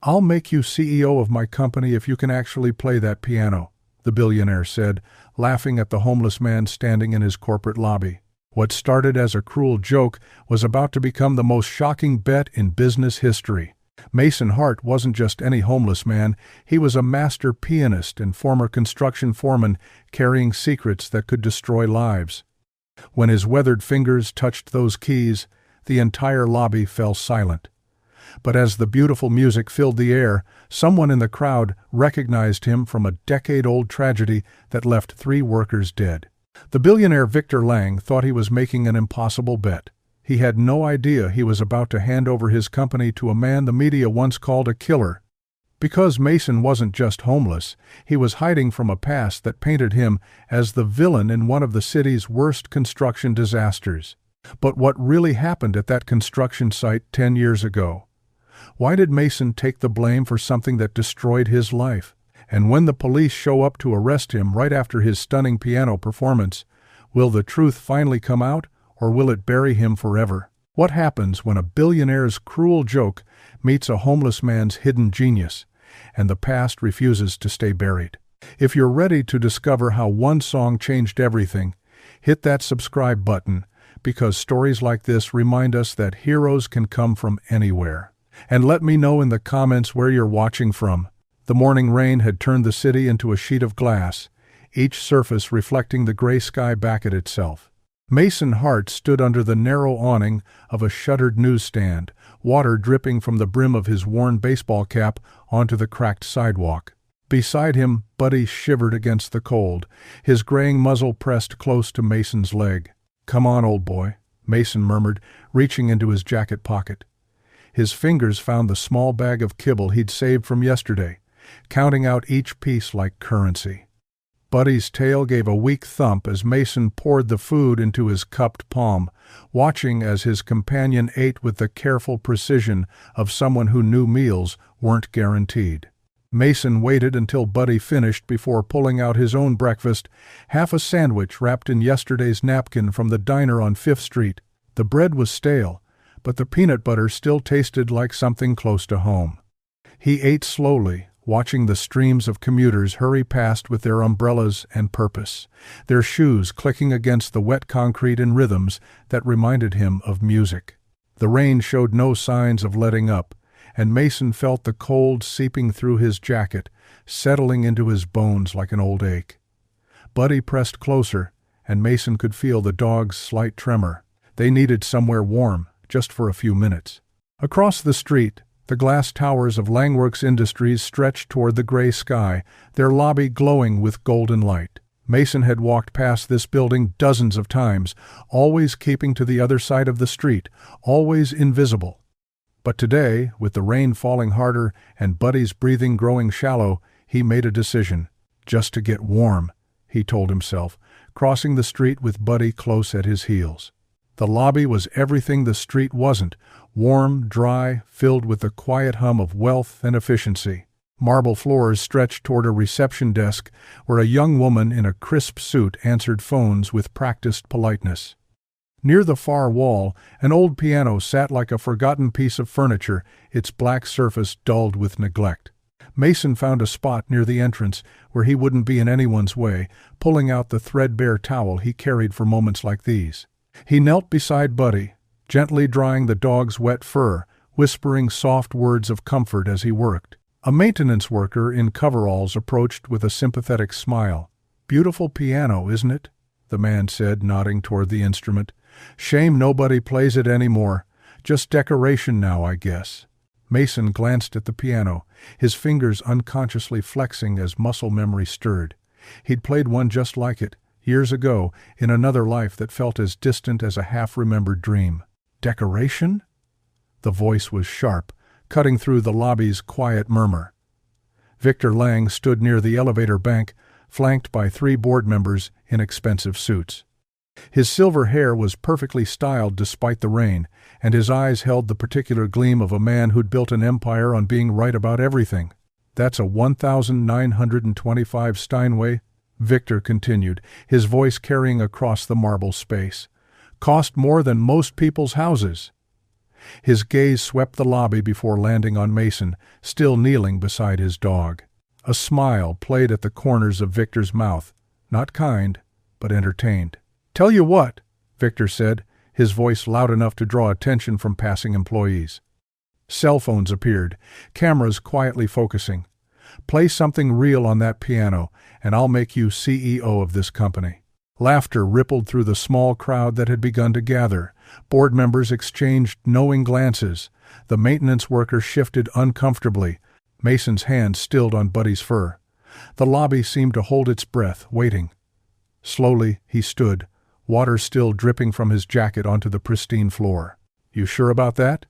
"I'll make you CEO of my company if you can actually play that piano," the billionaire said, laughing at the homeless man standing in his corporate lobby. What started as a cruel joke was about to become the most shocking bet in business history. Mason Hart wasn't just any homeless man, he was a master pianist and former construction foreman carrying secrets that could destroy lives. When his weathered fingers touched those keys, the entire lobby fell silent. But as the beautiful music filled the air, someone in the crowd recognized him from a decade-old tragedy that left 3 workers dead. The billionaire Victor Lang thought he was making an impossible bet. He had no idea he was about to hand over his company to a man the media once called a killer. Because Mason wasn't just homeless, he was hiding from a past that painted him as the villain in one of the city's worst construction disasters. But what really happened at that construction site 10 years ago? Why did Mason take the blame for something that destroyed his life? And when the police show up to arrest him right after his stunning piano performance, will the truth finally come out, or will it bury him forever? What happens when a billionaire's cruel joke meets a homeless man's hidden genius, and the past refuses to stay buried? If you're ready to discover how one song changed everything, hit that subscribe button, because stories like this remind us that heroes can come from anywhere. And let me know in the comments where you're watching from. The morning rain had turned the city into a sheet of glass, each surface reflecting the gray sky back at itself. Mason Hart stood under the narrow awning of a shuttered newsstand, water dripping from the brim of his worn baseball cap onto the cracked sidewalk. Beside him, Buddy shivered against the cold, his graying muzzle pressed close to Mason's leg. "Come on, old boy," Mason murmured, reaching into his jacket pocket. His fingers found the small bag of kibble he'd saved from yesterday, counting out each piece like currency. Buddy's tail gave a weak thump as Mason poured the food into his cupped palm, watching as his companion ate with the careful precision of someone who knew meals weren't guaranteed. Mason waited until Buddy finished before pulling out his own breakfast, half a sandwich wrapped in yesterday's napkin from the diner on 5th Street. The bread was stale, but the peanut butter still tasted like something close to home. He ate slowly, watching the streams of commuters hurry past with their umbrellas and purpose, their shoes clicking against the wet concrete in rhythms that reminded him of music. The rain showed no signs of letting up, and Mason felt the cold seeping through his jacket, settling into his bones like an old ache. Buddy pressed closer, and Mason could feel the dog's slight tremor. They needed somewhere warm, just for a few minutes. Across the street, the glass towers of Langworks Industries stretched toward the gray sky, their lobby glowing with golden light. Mason had walked past this building dozens of times, always keeping to the other side of the street, always invisible. But today, with the rain falling harder and Buddy's breathing growing shallow, he made a decision. Just to get warm, he told himself, crossing the street with Buddy close at his heels. The lobby was everything the street wasn't, warm, dry, filled with the quiet hum of wealth and efficiency. Marble floors stretched toward a reception desk where a young woman in a crisp suit answered phones with practiced politeness. Near the far wall, an old piano sat like a forgotten piece of furniture, its black surface dulled with neglect. Mason found a spot near the entrance where he wouldn't be in anyone's way, pulling out the threadbare towel he carried for moments like these. He knelt beside Buddy, gently drying the dog's wet fur, whispering soft words of comfort as he worked. A maintenance worker in coveralls approached with a sympathetic smile. "Beautiful piano, isn't it?" the man said, nodding toward the instrument. "Shame nobody plays it anymore. Just decoration now, I guess." Mason glanced at the piano, his fingers unconsciously flexing as muscle memory stirred. He'd played one just like it, years ago, in another life that felt as distant as a half-remembered dream. "Decoration?" The voice was sharp, cutting through the lobby's quiet murmur. Victor Lang stood near the elevator bank, flanked by 3 board members in expensive suits. His silver hair was perfectly styled despite the rain, and his eyes held the particular gleam of a man who'd built an empire on being right about everything. "That's a 1925 Steinway," Victor continued, his voice carrying across the marble space. "Cost more than most people's houses." His gaze swept the lobby before landing on Mason, still kneeling beside his dog. A smile played at the corners of Victor's mouth, not kind, but entertained. "Tell you what," Victor said, his voice loud enough to draw attention from passing employees. Cell phones appeared, cameras quietly focusing. "Play something real on that piano, and I'll make you CEO of this company." Laughter rippled through the small crowd that had begun to gather. Board members exchanged knowing glances. The maintenance worker shifted uncomfortably, Mason's hand stilled on Buddy's fur. The lobby seemed to hold its breath, waiting. Slowly, he stood, water still dripping from his jacket onto the pristine floor. "You sure about that?"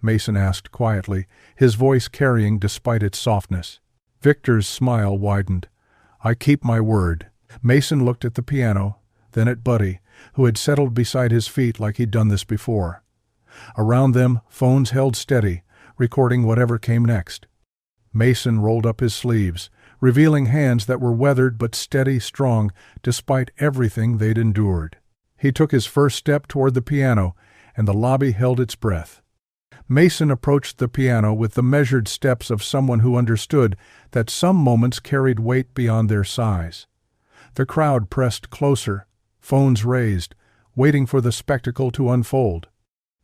Mason asked quietly, his voice carrying despite its softness. Victor's smile widened. "I keep my word." Mason looked at the piano, then at Buddy, who had settled beside his feet like he'd done this before. Around them, phones held steady, recording whatever came next. Mason rolled up his sleeves, revealing hands that were weathered but steady, strong, despite everything they'd endured. He took his first step toward the piano, and the lobby held its breath. Mason approached the piano with the measured steps of someone who understood that some moments carried weight beyond their size. The crowd pressed closer, phones raised, waiting for the spectacle to unfold.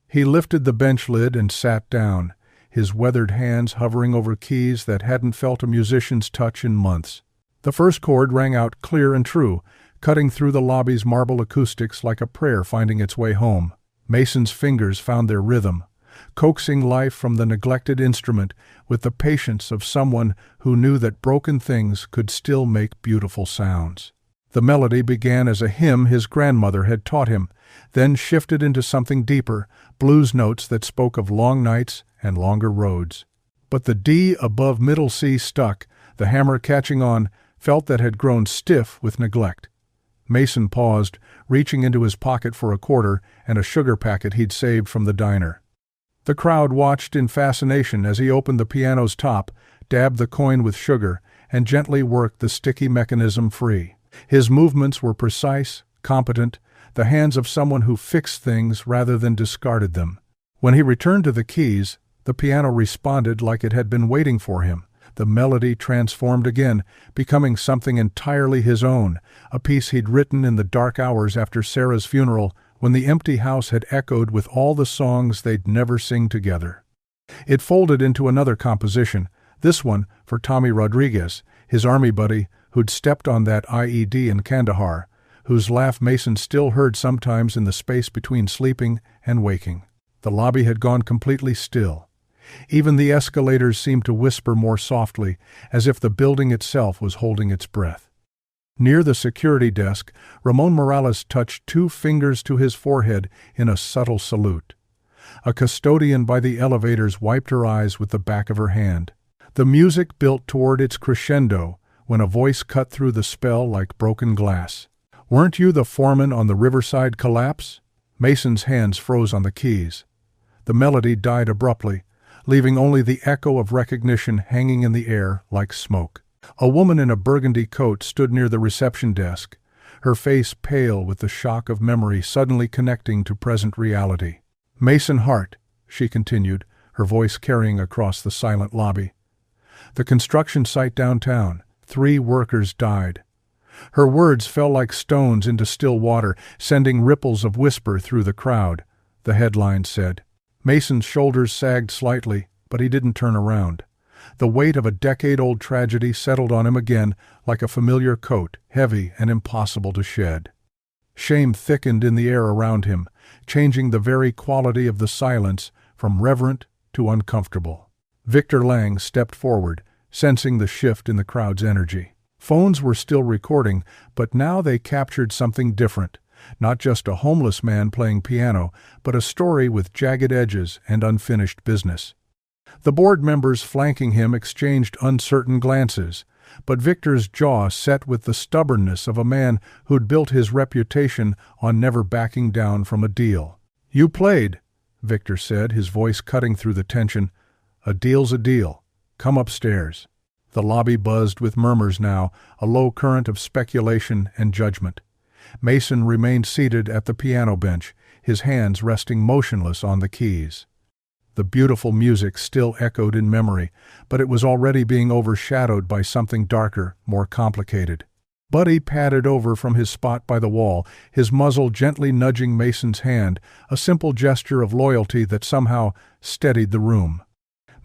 He lifted the bench lid and sat down, his weathered hands hovering over keys that hadn't felt a musician's touch in months. The first chord rang out clear and true, cutting through the lobby's marble acoustics like a prayer finding its way home. Mason's fingers found their rhythm, coaxing life from the neglected instrument with the patience of someone who knew that broken things could still make beautiful sounds. The melody began as a hymn his grandmother had taught him, then shifted into something deeper, blues notes that spoke of long nights and longer roads. But the D above middle C stuck, the hammer catching on, felt that had grown stiff with neglect. Mason paused, reaching into his pocket for a quarter and a sugar packet he'd saved from the diner. The crowd watched in fascination as he opened the piano's top, dabbed the coin with sugar, and gently worked the sticky mechanism free. His movements were precise, competent, the hands of someone who fixed things rather than discarded them. When he returned to the keys, the piano responded like it had been waiting for him. The melody transformed again, becoming something entirely his own, a piece he'd written in the dark hours after Sarah's funeral, when the empty house had echoed with all the songs they'd never sing together. It folded into another composition, this one for Tommy Rodriguez, his army buddy who'd stepped on that IED in Kandahar, whose laugh Mason still heard sometimes in the space between sleeping and waking. The lobby had gone completely still. Even the escalators seemed to whisper more softly, as if the building itself was holding its breath. Near the security desk, Ramon Morales touched 2 fingers to his forehead in a subtle salute. A custodian by the elevators wiped her eyes with the back of her hand. The music built toward its crescendo when a voice cut through the spell like broken glass. "Weren't you the foreman on the Riverside collapse?" Mason's hands froze on the keys. The melody died abruptly, leaving only the echo of recognition hanging in the air like smoke. A woman in a burgundy coat stood near the reception desk, her face pale with the shock of memory suddenly connecting to present reality. "Mason Hart," she continued, her voice carrying across the silent lobby. "The construction site downtown. 3 workers died." Her words fell like stones into still water, sending ripples of whisper through the crowd, the headline said. Mason's shoulders sagged slightly, but he didn't turn around. The weight of a decade-old tragedy settled on him again like a familiar coat, heavy and impossible to shed. Shame thickened in the air around him, changing the very quality of the silence from reverent to uncomfortable. Victor Lang stepped forward, sensing the shift in the crowd's energy. Phones were still recording, but now they captured something different. Not just a homeless man playing piano, but a story with jagged edges and unfinished business. The board members flanking him exchanged uncertain glances, but Victor's jaw set with the stubbornness of a man who'd built his reputation on never backing down from a deal. "You played," Victor said, his voice cutting through the tension. "A deal's a deal. Come upstairs." The lobby buzzed with murmurs now, a low current of speculation and judgment. Mason remained seated at the piano bench, his hands resting motionless on the keys. The beautiful music still echoed in memory, but it was already being overshadowed by something darker, more complicated. Buddy padded over from his spot by the wall, his muzzle gently nudging Mason's hand, a simple gesture of loyalty that somehow steadied the room.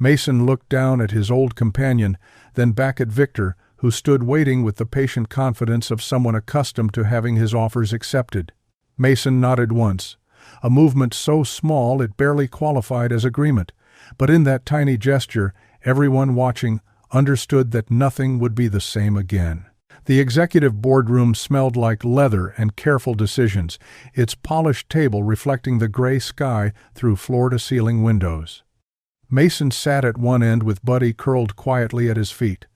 Mason looked down at his old companion, then back at Victor, who stood waiting with the patient confidence of someone accustomed to having his offers accepted. Mason nodded once, a movement so small it barely qualified as agreement, but in that tiny gesture, everyone watching understood that nothing would be the same again. The executive boardroom smelled like leather and careful decisions, its polished table reflecting the gray sky through floor-to-ceiling windows. Mason sat at one end with Buddy curled quietly at his feet,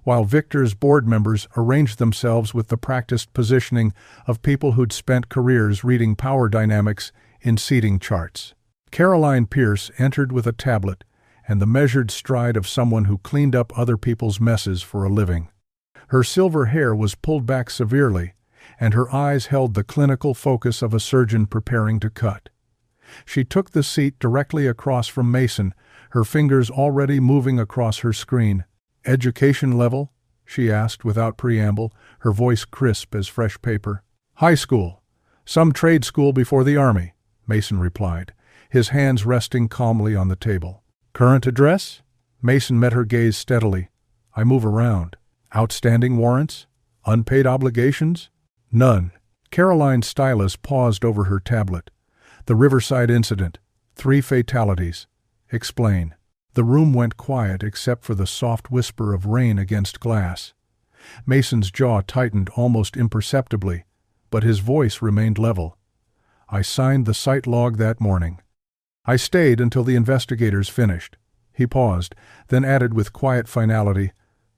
while Victor's board members arranged themselves with the practiced positioning of people who'd spent careers reading power dynamics in seating charts. Caroline Pierce entered with a tablet and the measured stride of someone who cleaned up other people's messes for a living. Her silver hair was pulled back severely, and her eyes held the clinical focus of a surgeon preparing to cut. She took the seat directly across from Mason, her fingers already moving across her screen. "Education level?" she asked without preamble, her voice crisp as fresh paper. "High school. Some trade school before the Army," Mason replied, his hands resting calmly on the table. "Current address?" Mason met her gaze steadily. "I move around. Outstanding warrants? Unpaid obligations?" "None." Caroline's stylus paused over her tablet. "The Riverside incident. 3 fatalities. Explain." The room went quiet except for the soft whisper of rain against glass. Mason's jaw tightened almost imperceptibly, but his voice remained level. "I signed the site log that morning. I stayed until the investigators finished." He paused, then added with quiet finality,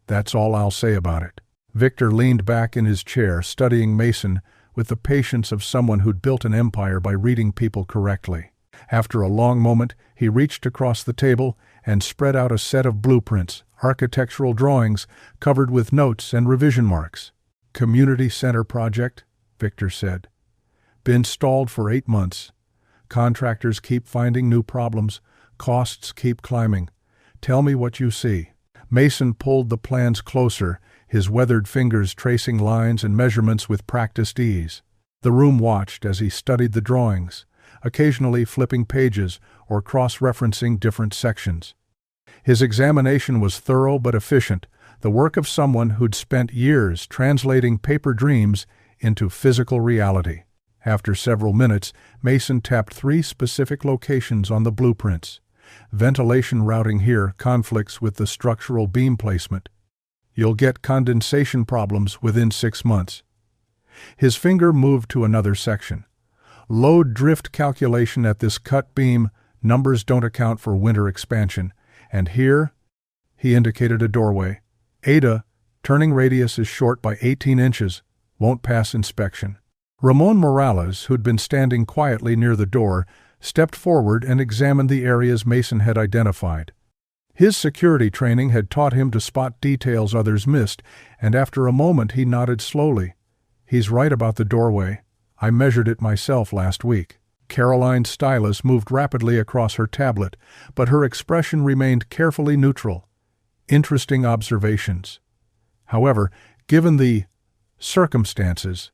"That's all I'll say about it." Victor leaned back in his chair, studying Mason with the patience of someone who'd built an empire by reading people correctly. After a long moment, he reached across the table and spread out a set of blueprints, architectural drawings covered with notes and revision marks. "Community center project," Victor said. "Been stalled for 8 months. Contractors keep finding new problems. Costs keep climbing. Tell me what you see." Mason pulled the plans closer, his weathered fingers tracing lines and measurements with practiced ease. The room watched as he studied the drawings, occasionally flipping pages or cross-referencing different sections. His examination was thorough but efficient, the work of someone who'd spent years translating paper dreams into physical reality. After several minutes, Mason tapped 3 specific locations on the blueprints. Ventilation routing here conflicts with the structural beam placement. You'll get condensation problems within 6 months. His finger moved to another section. Load drift calculation at this cut beam, numbers don't account for winter expansion. And here, he indicated a doorway. Ada, turning radius is short by 18 inches, won't pass inspection. Ramon Morales, who'd been standing quietly near the door, stepped forward and examined the areas Mason had identified. His security training had taught him to spot details others missed, and after a moment he nodded slowly. "He's right about the doorway. I measured it myself last week." Caroline's stylus moved rapidly across her tablet, but her expression remained carefully neutral. "Interesting observations. However, given the circumstances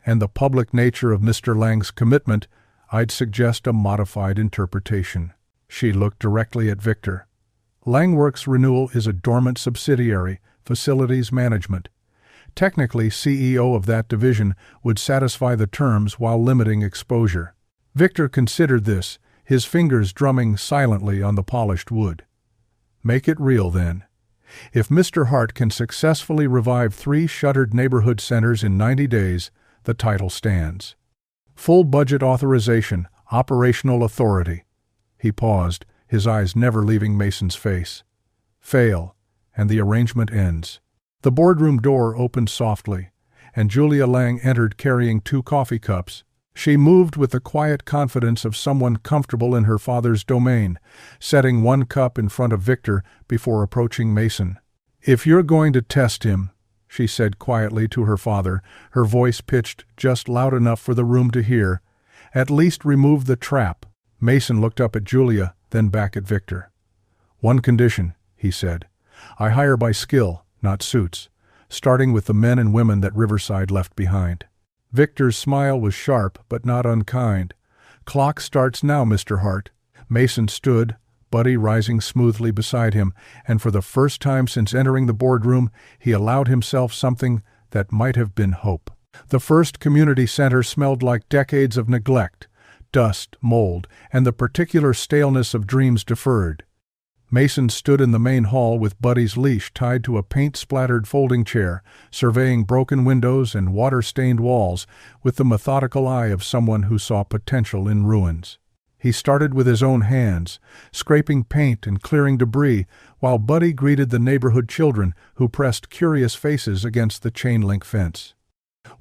and the public nature of Mr. Lang's commitment, I'd suggest a modified interpretation." She looked directly at Victor. "Langworks Renewal is a dormant subsidiary, facilities management. Technically, CEO of that division would satisfy the terms while limiting exposure." Victor considered this, his fingers drumming silently on the polished wood. "Make it real, then. If Mr. Hart can successfully revive 3 shuttered neighborhood centers in 90 days, the title stands. Full budget authorization, operational authority." He paused, his eyes never leaving Mason's face. "Fail, and the arrangement ends." The boardroom door opened softly, and Julia Lang entered carrying 2 coffee cups. She moved with the quiet confidence of someone comfortable in her father's domain, setting 1 cup in front of Victor before approaching Mason. "If you're going to test him," she said quietly to her father, her voice pitched just loud enough for the room to hear, "at least remove the trap." Mason looked up at Julia, then back at Victor. "One condition," he said. "I hire by skill, not suits, starting with the men and women that Riverside left behind." Victor's smile was sharp but not unkind. "Clock starts now, Mr. Hart." Mason stood, Buddy rising smoothly beside him, and for the first time since entering the boardroom, he allowed himself something that might have been hope. The first community center smelled like decades of neglect, dust, mold, and the particular staleness of dreams deferred. Mason stood in the main hall with Buddy's leash tied to a paint-splattered folding chair, surveying broken windows and water-stained walls with the methodical eye of someone who saw potential in ruins. He started with his own hands, scraping paint and clearing debris, while Buddy greeted the neighborhood children who pressed curious faces against the chain-link fence.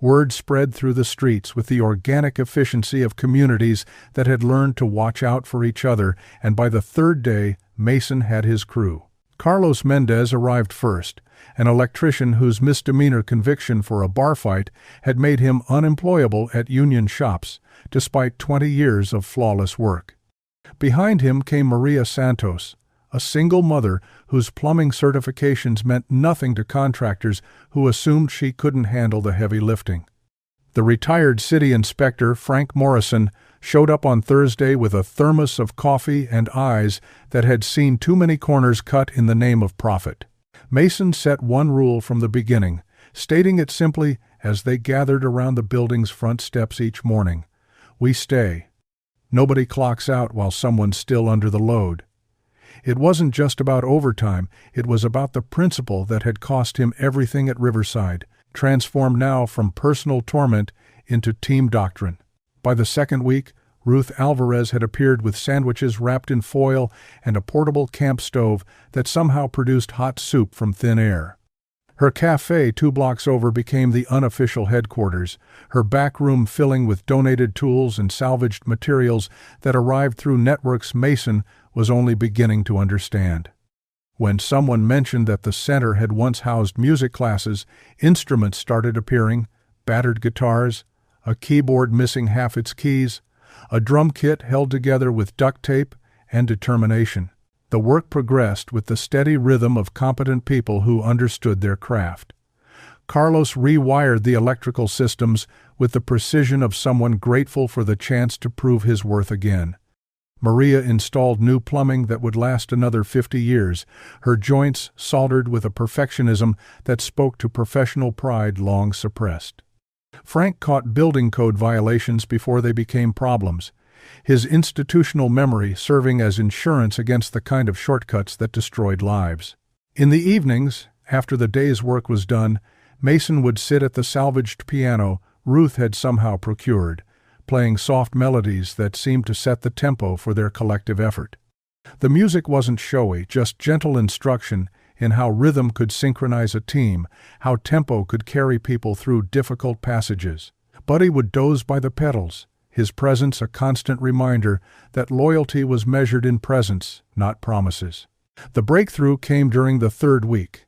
Word spread through the streets with the organic efficiency of communities that had learned to watch out for each other, and by the third day, Mason had his crew. Carlos Mendez arrived first, an electrician whose misdemeanor conviction for a bar fight had made him unemployable at union shops, despite 20 years of flawless work. Behind him came Maria Santos, a single mother whose plumbing certifications meant nothing to contractors who assumed she couldn't handle the heavy lifting. The retired city inspector, Frank Morrison, showed up on Thursday with a thermos of coffee and eyes that had seen too many corners cut in the name of profit. Mason set one rule from the beginning, stating it simply as they gathered around the building's front steps each morning. "We stay. Nobody clocks out while someone's still under the load." It wasn't just about overtime, it was about the principle that had cost him everything at Riverside, transformed now from personal torment into team doctrine. By the second week, Ruth Alvarez had appeared with sandwiches wrapped in foil and a portable camp stove that somehow produced hot soup from thin air. Her cafe 2 blocks over became the unofficial headquarters, her back room filling with donated tools and salvaged materials that arrived through networks Mason was only beginning to understand. When someone mentioned that the center had once housed music classes, instruments started appearing, battered guitars, a keyboard missing half its keys, a drum kit held together with duct tape and determination. The work progressed with the steady rhythm of competent people who understood their craft. Carlos rewired the electrical systems with the precision of someone grateful for the chance to prove his worth again. Maria installed new plumbing that would last another 50 years, her joints soldered with a perfectionism that spoke to professional pride long suppressed. Frank caught building code violations before they became problems, his institutional memory serving as insurance against the kind of shortcuts that destroyed lives. In the evenings, after the day's work was done, Mason would sit at the salvaged piano Ruth had somehow procured, playing soft melodies that seemed to set the tempo for their collective effort. The music wasn't showy, just gentle instruction in how rhythm could synchronize a team, how tempo could carry people through difficult passages. Buddy would doze by the pedals, his presence a constant reminder that loyalty was measured in presence, not promises. The breakthrough came during the third week,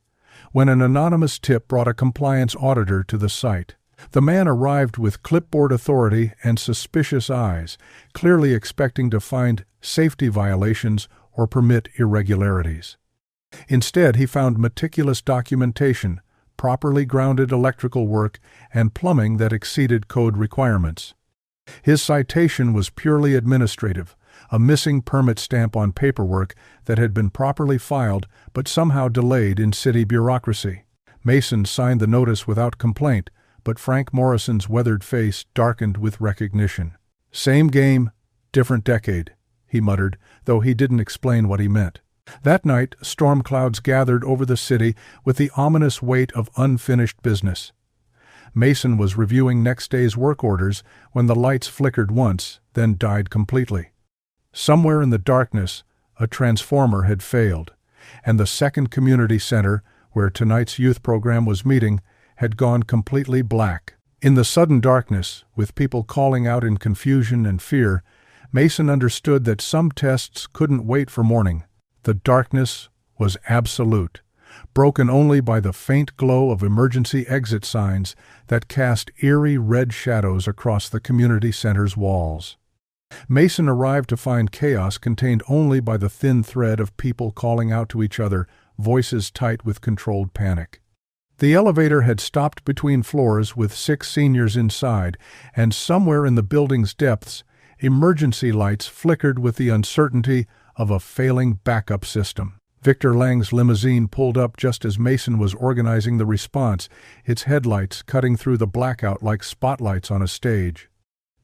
when an anonymous tip brought a compliance auditor to the site. The man arrived with clipboard authority and suspicious eyes, clearly expecting to find safety violations or permit irregularities. Instead, he found meticulous documentation, properly grounded electrical work, and plumbing that exceeded code requirements. His citation was purely administrative, a missing permit stamp on paperwork that had been properly filed but somehow delayed in city bureaucracy. Mason signed the notice without complaint, but Frank Morrison's weathered face darkened with recognition. "Same game, different decade," he muttered, though he didn't explain what he meant. That night, storm clouds gathered over the city with the ominous weight of unfinished business. Mason was reviewing next day's work orders when the lights flickered once, then died completely. Somewhere in the darkness, a transformer had failed, and the second community center, where tonight's youth program was meeting, had gone completely black. In the sudden darkness, with people calling out in confusion and fear, Mason understood that some tests couldn't wait for morning. The darkness was absolute, broken only by the faint glow of emergency exit signs that cast eerie red shadows across the community center's walls. Mason arrived to find chaos contained only by the thin thread of people calling out to each other, voices tight with controlled panic. The elevator had stopped between floors with 6 seniors inside, and somewhere in the building's depths, emergency lights flickered with the uncertainty of a failing backup system. Victor Lang's limousine pulled up just as Mason was organizing the response, its headlights cutting through the blackout like spotlights on a stage.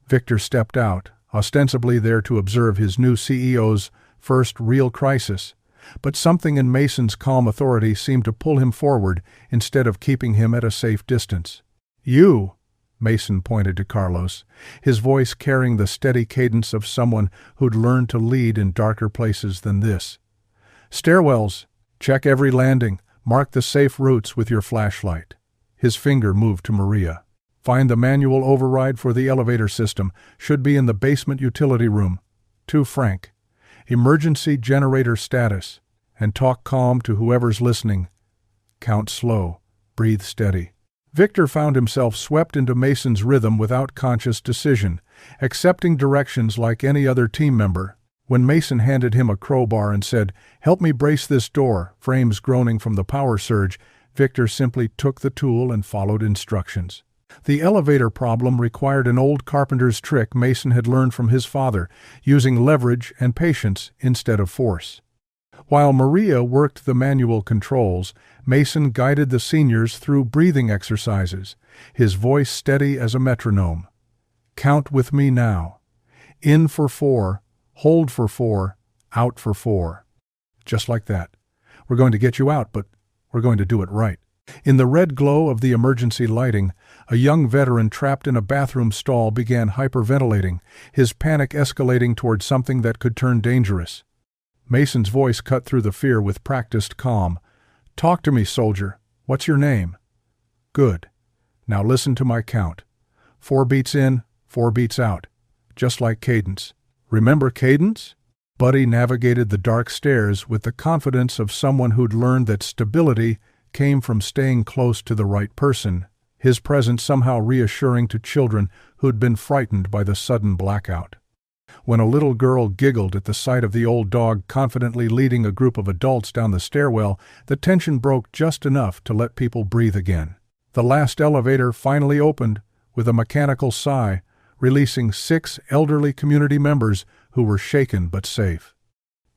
Victor stepped out, ostensibly there to observe his new CEO's first real crisis, but something in Mason's calm authority seemed to pull him forward instead of keeping him at a safe distance. "You," Mason pointed to Carlos, his voice carrying the steady cadence of someone who'd learned to lead in darker places than this. "Stairwells, check every landing, mark the safe routes with your flashlight." His finger moved to Maria. "Find the manual override for the elevator system, should be in the basement utility room. To Frank. Emergency generator status, and talk calm to whoever's listening. Count slow, breathe steady." Victor found himself swept into Mason's rhythm without conscious decision, accepting directions like any other team member. When Mason handed him a crowbar and said, "Help me brace this door," frames groaning from the power surge, Victor simply took the tool and followed instructions. The elevator problem required an old carpenter's trick Mason had learned from his father, using leverage and patience instead of force. While Maria worked the manual controls, Mason guided the seniors through breathing exercises, his voice steady as a metronome. "Count with me now. In for 4, hold for 4, out for 4. Just like that. We're going to get you out, but we're going to do it right." In the red glow of the emergency lighting, a young veteran trapped in a bathroom stall began hyperventilating, his panic escalating toward something that could turn dangerous. Mason's voice cut through the fear with practiced calm. "Talk to me, soldier. What's your name?" "Good. Now listen to my count. 4 beats in, 4 beats out. Just like cadence. Remember cadence?" Buddy navigated the dark stairs with the confidence of someone who'd learned that stability came from staying close to the right person, his presence somehow reassuring to children who'd been frightened by the sudden blackout. When a little girl giggled at the sight of the old dog confidently leading a group of adults down the stairwell, the tension broke just enough to let people breathe again. The last elevator finally opened with a mechanical sigh, releasing 6 elderly community members who were shaken but safe.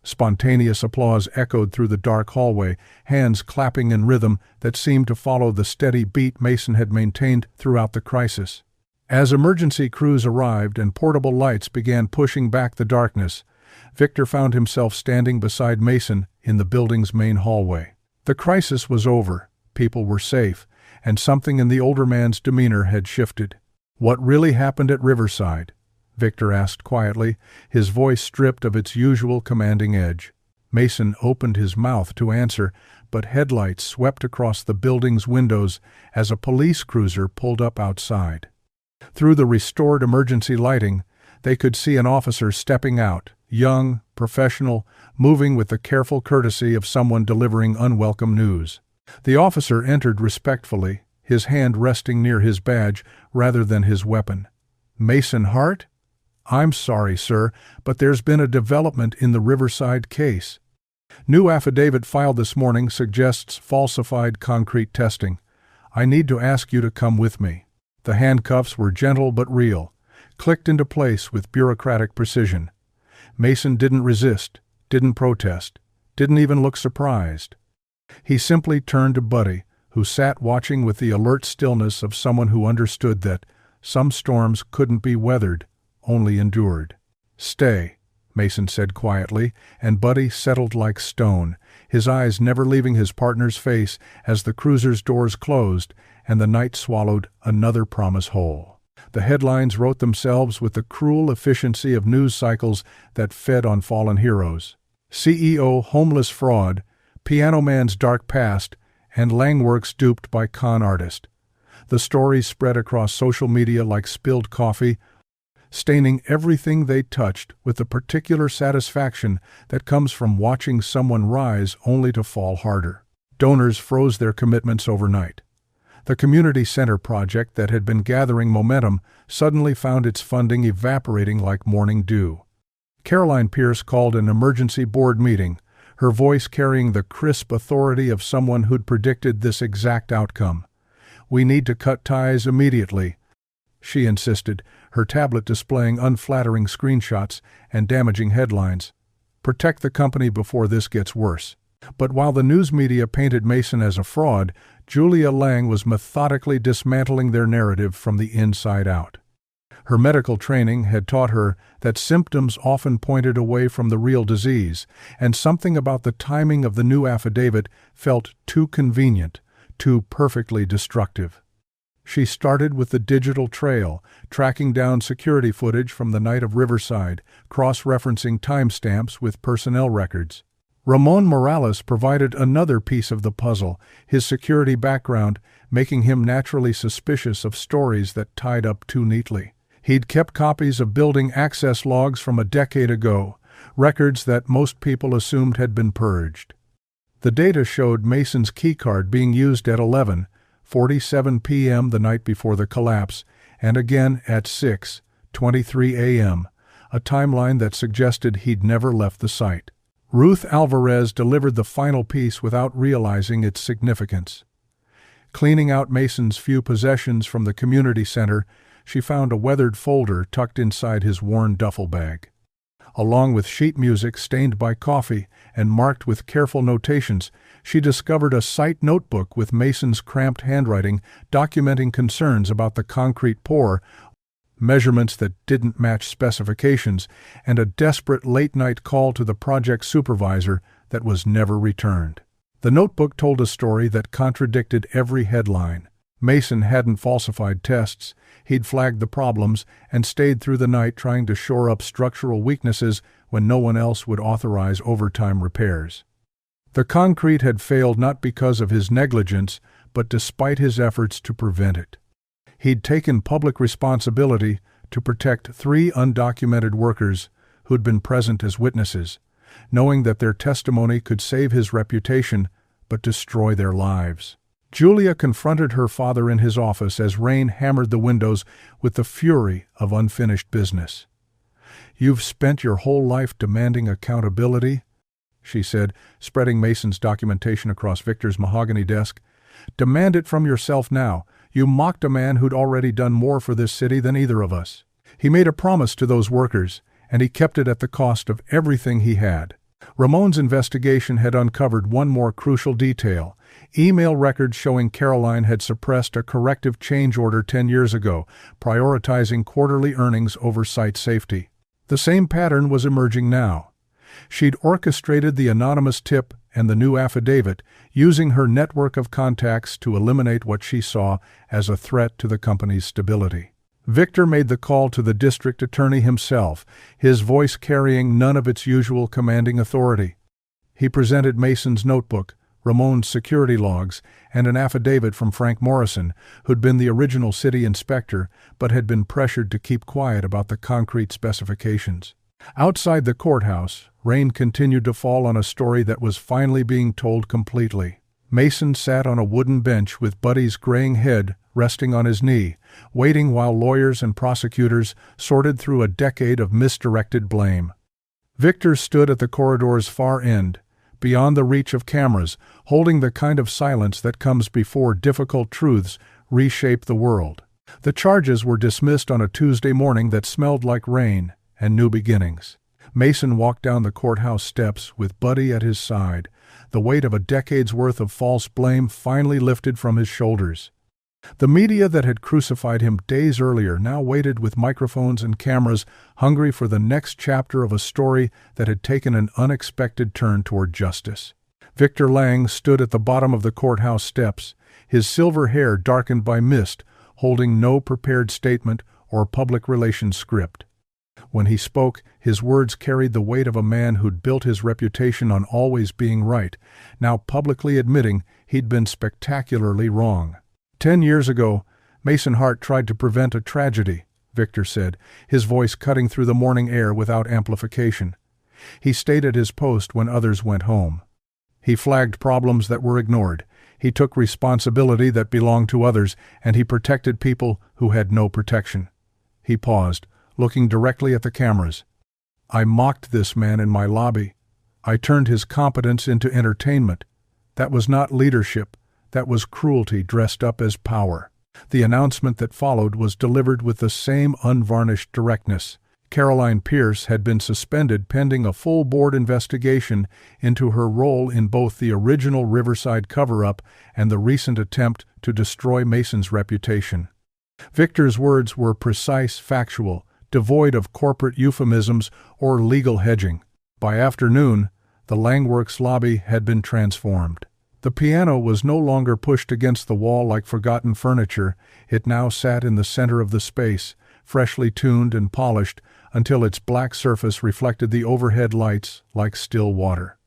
Spontaneous applause echoed through the dark hallway, hands clapping in rhythm that seemed to follow the steady beat Mason had maintained throughout the crisis. As emergency crews arrived and portable lights began pushing back the darkness, Victor found himself standing beside Mason in the building's main hallway. The crisis was over, people were safe, and something in the older man's demeanor had shifted. "What really happened at Riverside?" Victor asked quietly, his voice stripped of its usual commanding edge. Mason opened his mouth to answer, but headlights swept across the building's windows as a police cruiser pulled up outside. Through the restored emergency lighting, they could see an officer stepping out, young, professional, moving with the careful courtesy of someone delivering unwelcome news. The officer entered respectfully, his hand resting near his badge rather than his weapon. "Mason Hart? I'm sorry, sir, but there's been a development in the Riverside case. New affidavit filed this morning suggests falsified concrete testing. I need to ask you to come with me." The handcuffs were gentle but real, clicked into place with bureaucratic precision. Mason didn't resist, didn't protest, didn't even look surprised. He simply turned to Buddy, who sat watching with the alert stillness of someone who understood that some storms couldn't be weathered, only endured. "Stay," Mason said quietly, and Buddy settled like stone, his eyes never leaving his partner's face as the cruiser's doors closed and the night swallowed another promise whole. The headlines wrote themselves with the cruel efficiency of news cycles that fed on fallen heroes. CEO homeless fraud, Piano Man's dark past, and Langworks duped by con artist. The stories spread across social media like spilled coffee, staining everything they touched with the particular satisfaction that comes from watching someone rise only to fall harder. Donors froze their commitments overnight. The community center project that had been gathering momentum suddenly found its funding evaporating like morning dew. Caroline Pierce called an emergency board meeting, her voice carrying the crisp authority of someone who'd predicted this exact outcome. "We need to cut ties immediately," she insisted, her tablet displaying unflattering screenshots and damaging headlines. "Protect the company before this gets worse." But while the news media painted Mason as a fraud, Julia Lang was methodically dismantling their narrative from the inside out. Her medical training had taught her that symptoms often pointed away from the real disease, and something about the timing of the new affidavit felt too convenient, too perfectly destructive. She started with the digital trail, tracking down security footage from the night of Riverside, cross-referencing timestamps with personnel records. Ramon Morales provided another piece of the puzzle, his security background making him naturally suspicious of stories that tied up too neatly. He'd kept copies of building access logs from a decade ago, records that most people assumed had been purged. The data showed Mason's keycard being used at 11:47 p.m. the night before the collapse, and again at 6:23 a.m., a timeline that suggested he'd never left the site. Ruth Alvarez delivered the final piece without realizing its significance. Cleaning out Mason's few possessions from the community center, she found a weathered folder tucked inside his worn duffel bag. Along with sheet music stained by coffee and marked with careful notations, she discovered a site notebook with Mason's cramped handwriting documenting concerns about the concrete pour, measurements that didn't match specifications, and a desperate late-night call to the project supervisor that was never returned. The notebook told a story that contradicted every headline. Mason hadn't falsified tests, he'd flagged the problems and stayed through the night trying to shore up structural weaknesses when no one else would authorize overtime repairs. The concrete had failed not because of his negligence, but despite his efforts to prevent it. He'd taken public responsibility to protect 3 undocumented workers who'd been present as witnesses, knowing that their testimony could save his reputation but destroy their lives. Julia confronted her father in his office as rain hammered the windows with the fury of unfinished business. "You've spent your whole life demanding accountability," she said, spreading Mason's documentation across Victor's mahogany desk. "Demand it from yourself now. You mocked a man who'd already done more for this city than either of us. He made a promise to those workers, and he kept it at the cost of everything he had." Ramon's investigation had uncovered one more crucial detail: email records showing Caroline had suppressed a corrective change order 10 years ago, prioritizing quarterly earnings over site safety. The same pattern was emerging now. She'd orchestrated the anonymous tip and the new affidavit, using her network of contacts to eliminate what she saw as a threat to the company's stability. Victor made the call to the district attorney himself, his voice carrying none of its usual commanding authority. He presented Mason's notebook, Ramon's security logs, and an affidavit from Frank Morrison, who'd been the original city inspector but had been pressured to keep quiet about the concrete specifications. Outside the courthouse, rain continued to fall on a story that was finally being told completely. Mason sat on a wooden bench with Buddy's graying head resting on his knee, waiting while lawyers and prosecutors sorted through a decade of misdirected blame. Victor stood at the corridor's far end, beyond the reach of cameras, holding the kind of silence that comes before difficult truths reshape the world. The charges were dismissed on a Tuesday morning that smelled like rain and new beginnings. Mason walked down the courthouse steps with Buddy at his side, the weight of a decade's worth of false blame finally lifted from his shoulders. The media that had crucified him days earlier now waited with microphones and cameras, hungry for the next chapter of a story that had taken an unexpected turn toward justice. Victor Lang stood at the bottom of the courthouse steps, his silver hair darkened by mist, holding no prepared statement or public relations script. When he spoke, his words carried the weight of a man who'd built his reputation on always being right, now publicly admitting he'd been spectacularly wrong. 10 years ago, Mason Hart tried to prevent a tragedy, Victor said, his voice cutting through the morning air without amplification. He stayed at his post when others went home. He flagged problems that were ignored. He took responsibility that belonged to others, and he protected people who had no protection. He paused, looking directly at the cameras. I mocked this man in my lobby. I turned his competence into entertainment. That was not leadership. That was cruelty dressed up as power. The announcement that followed was delivered with the same unvarnished directness. Caroline Pierce had been suspended pending a full board investigation into her role in both the original Riverside cover-up and the recent attempt to destroy Mason's reputation. Victor's words were precise, factual, devoid of corporate euphemisms or legal hedging. By afternoon, the Langworks lobby had been transformed. The piano was no longer pushed against the wall like forgotten furniture. It now sat in the center of the space, freshly tuned and polished until its black surface reflected the overhead lights like still water.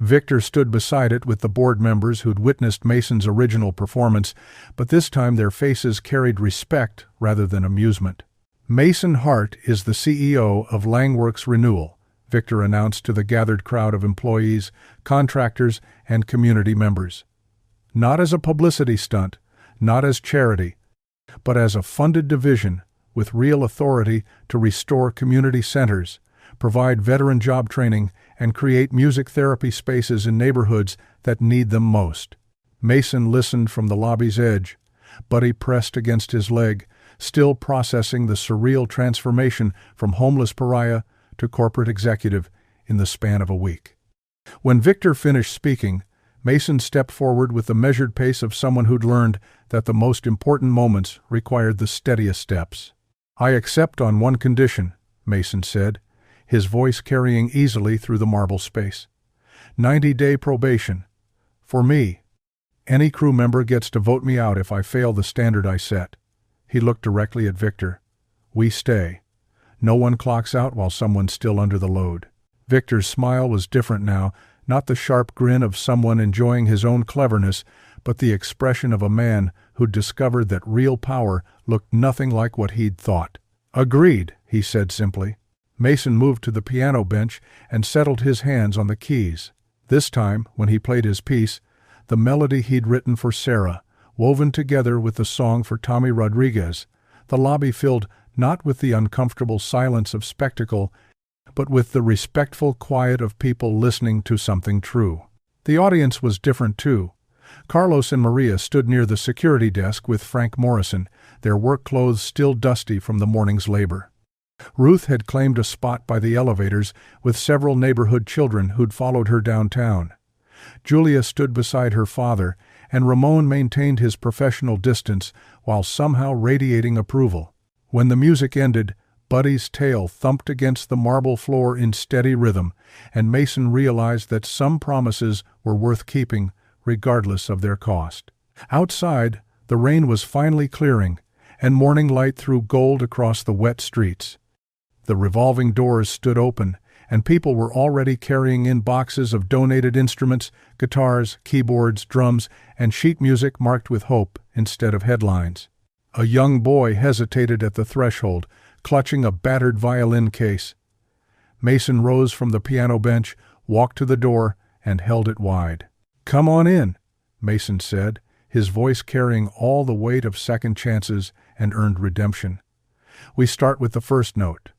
Victor stood beside it with the board members who'd witnessed Mason's original performance, but this time their faces carried respect rather than amusement. Mason Hart is the CEO of Langworks Renewal, Victor announced to the gathered crowd of employees, contractors, and community members. Not as a publicity stunt, not as charity, but as a funded division with real authority to restore community centers, provide veteran job training, and create music therapy spaces in neighborhoods that need them most. Mason listened from the lobby's edge. Buddy pressed against his leg, still processing the surreal transformation from homeless pariah to corporate executive in the span of a week. When Victor finished speaking, Mason stepped forward with the measured pace of someone who'd learned that the most important moments required the steadiest steps. I accept on one condition, Mason said, his voice carrying easily through the marble space. 90-day probation. For me. Any crew member gets to vote me out if I fail the standard I set. He looked directly at Victor. We stay. No one clocks out while someone's still under the load. Victor's smile was different now, not the sharp grin of someone enjoying his own cleverness, but the expression of a man who'd discovered that real power looked nothing like what he'd thought. Agreed, he said simply. Mason moved to the piano bench and settled his hands on the keys. This time, when he played his piece, the melody he'd written for Sarah, woven together with the song for Tommy Rodriguez, the lobby filled not with the uncomfortable silence of spectacle, but with the respectful quiet of people listening to something true. The audience was different too. Carlos and Maria stood near the security desk with Frank Morrison, their work clothes still dusty from the morning's labor. Ruth had claimed a spot by the elevators with several neighborhood children who'd followed her downtown. Julia stood beside her father, and Ramon maintained his professional distance while somehow radiating approval. When the music ended, Buddy's tail thumped against the marble floor in steady rhythm, and Mason realized that some promises were worth keeping, regardless of their cost. Outside, the rain was finally clearing, and morning light threw gold across the wet streets. The revolving doors stood open, and people were already carrying in boxes of donated instruments, guitars, keyboards, drums, and sheet music marked with hope instead of headlines. A young boy hesitated at the threshold, clutching a battered violin case. Mason rose from the piano bench, walked to the door, and held it wide. "Come on in," Mason said, his voice carrying all the weight of second chances and earned redemption. "We start with the first note.